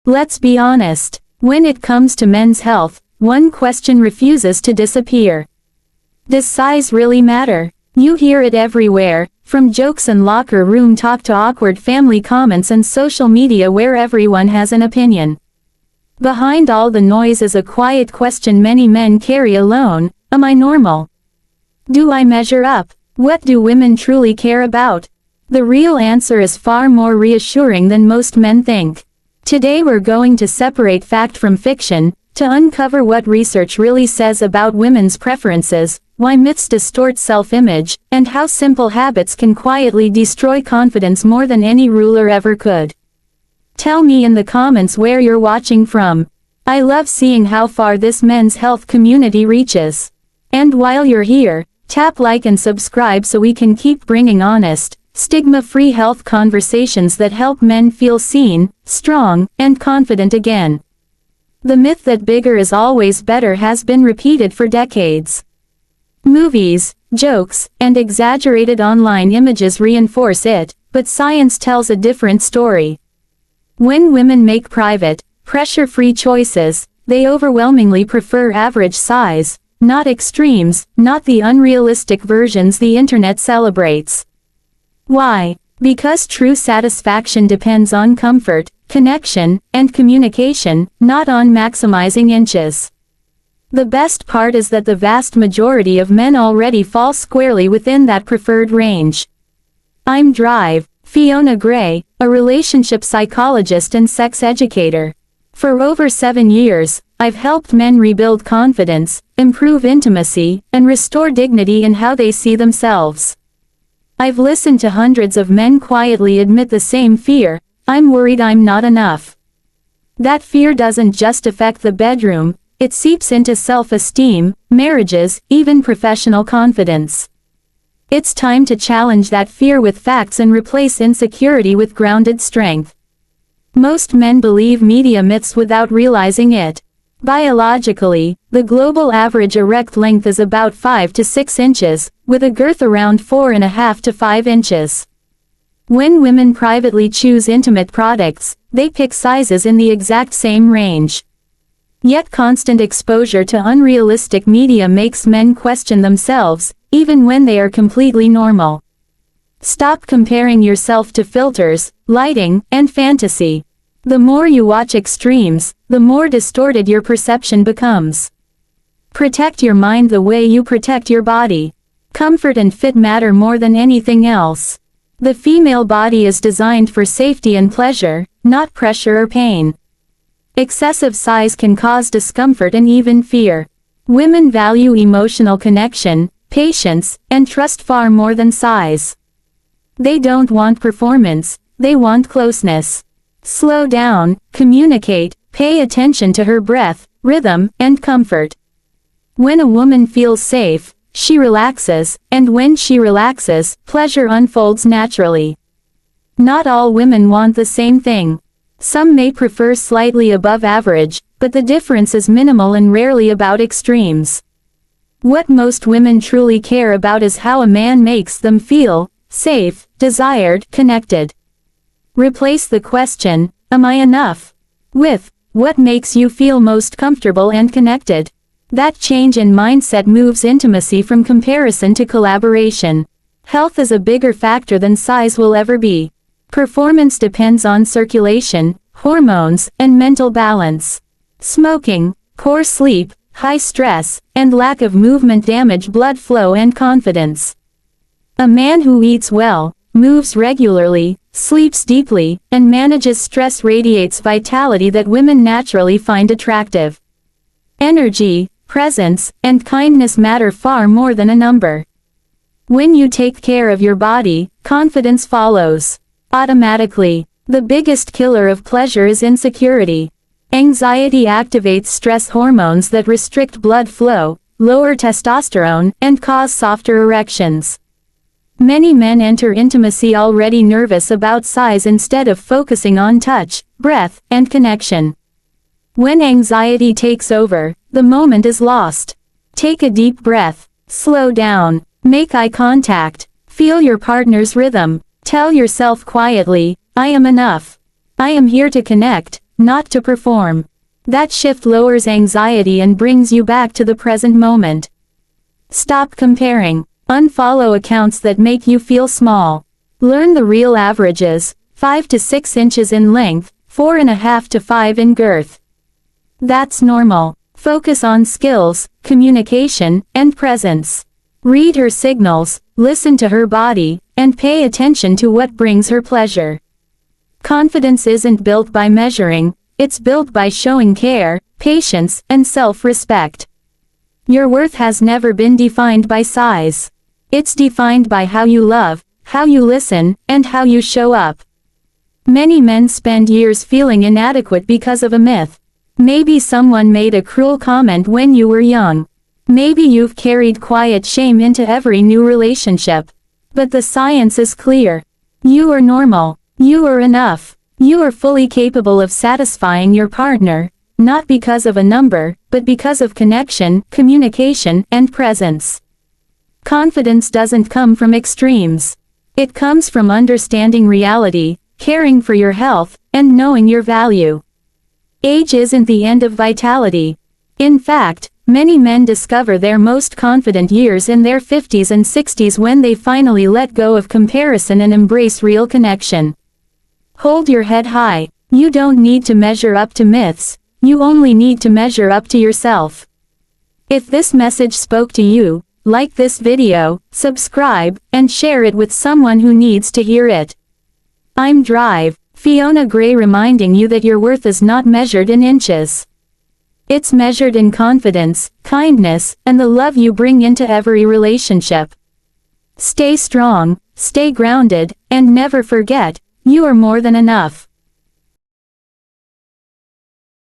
Let's be honest. When it comes to men's health, one question refuses to disappear. Does size really matter? You hear it everywhere, from jokes and locker room talk to awkward family comments and social media where everyone has an opinion. Behind all the noise is a quiet question many men carry alone: am I normal? Do I measure up? What do women truly care about? The real answer is far more reassuring than most men think. Today we're going to separate fact from fiction, to uncover what research really says about women's preferences, why myths distort self-image, and how simple habits can quietly destroy confidence more than any ruler ever could. Tell me in the comments where you're watching from. I love seeing how far this men's health community reaches. And while you're here, tap like and subscribe so we can keep bringing honest, stigma-free health conversations that help men feel seen, strong, and confident again. The myth that bigger is always better has been repeated for decades. Movies, jokes, and exaggerated online images reinforce it, but science tells a different story. When women make private, pressure-free choices, they overwhelmingly prefer average size, not extremes, not the unrealistic versions the internet celebrates. Why? Because true satisfaction depends on comfort, connection, and communication, not on maximizing inches. The best part is that the vast majority of men already fall squarely within that preferred range. I'm Fiona Gray, a relationship psychologist and sex educator. For over 7 years, I've helped men rebuild confidence, improve intimacy, and restore dignity in how they see themselves. I've listened to hundreds of men quietly admit the same fear: I'm worried I'm not enough. That fear doesn't just affect the bedroom, it seeps into self-esteem, marriages, even professional confidence. It's time to challenge that fear with facts and replace insecurity with grounded strength. Most men believe media myths without realizing it. Biologically, the global average erect length is about 5 to 6 inches, with a girth around 4.5 to 5 inches. When women privately choose intimate products, they pick sizes in the exact same range. Yet constant exposure to unrealistic media makes men question themselves, even when they are completely normal. Stop comparing yourself to filters, lighting, and fantasy. The more you watch extremes, the more distorted your perception becomes. Protect your mind the way you protect your body. Comfort and fit matter more than anything else. The female body is designed for safety and pleasure, not pressure or pain. Excessive size can cause discomfort and even fear. Women value emotional connection, patience, and trust far more than size. They don't want performance, they want closeness. Slow down, communicate, pay attention to her breath, rhythm, and comfort. When a woman feels safe, she relaxes, and when she relaxes, pleasure unfolds naturally. Not all women want the same thing. Some may prefer slightly above average, but the difference is minimal and rarely about extremes. What most women truly care about is how a man makes them feel: safe, desired, connected. Replace the question, "Am I enough?" with, "What makes you feel most comfortable and connected?" That change in mindset moves intimacy from comparison to collaboration. Health is a bigger factor than size will ever be. Performance depends on circulation, hormones, and mental balance. Smoking, poor sleep, high stress, and lack of movement damage blood flow and confidence. A man who eats well, moves regularly, sleeps deeply, and manages stress radiates vitality that women naturally find attractive. Energy, presence, and kindness matter far more than a number. When you take care of your body, confidence follows automatically. The biggest killer of pleasure is insecurity. Anxiety activates stress hormones that restrict blood flow, lower testosterone, and cause softer erections. Many men enter intimacy already nervous about size instead of focusing on touch, breath, and connection. When anxiety takes over, the moment is lost. Take a deep breath. Slow down. Make eye contact. Feel your partner's rhythm. Tell yourself quietly, "I am enough. I am here to connect, not to perform. That shift lowers anxiety and brings you back to the present moment. Stop comparing. Unfollow accounts that make you feel small. Learn the real averages: 5 to 6 inches in length, 4.5 to 5 in girth. That's normal. Focus on skills, communication, and presence. Read her signals, listen to her body, and pay attention to what brings her pleasure. Confidence isn't built by measuring, it's built by showing care, patience, and self-respect. Your worth has never been defined by size. It's defined by how you love, how you listen, and how you show up. Many men spend years feeling inadequate because of a myth. Maybe someone made a cruel comment when you were young. Maybe you've carried quiet shame into every new relationship. But the science is clear. You are normal. You are enough. You are fully capable of satisfying your partner, not because of a number, but because of connection, communication, and presence. Confidence doesn't come from extremes. It comes from understanding reality, caring for your health, and knowing your value. Age isn't the end of vitality. In fact, many men discover their most confident years in their 50s and 60s when they finally let go of comparison and embrace real connection. Hold your head high. You don't need to measure up to myths, you only need to measure up to yourself. If this message spoke to you, like this video, subscribe, and share it with someone who needs to hear it. I'm Fiona Gray, reminding you that your worth is not measured in inches. It's measured in confidence, kindness, and the love you bring into every relationship. Stay strong, stay grounded, and never forget, you are more than enough.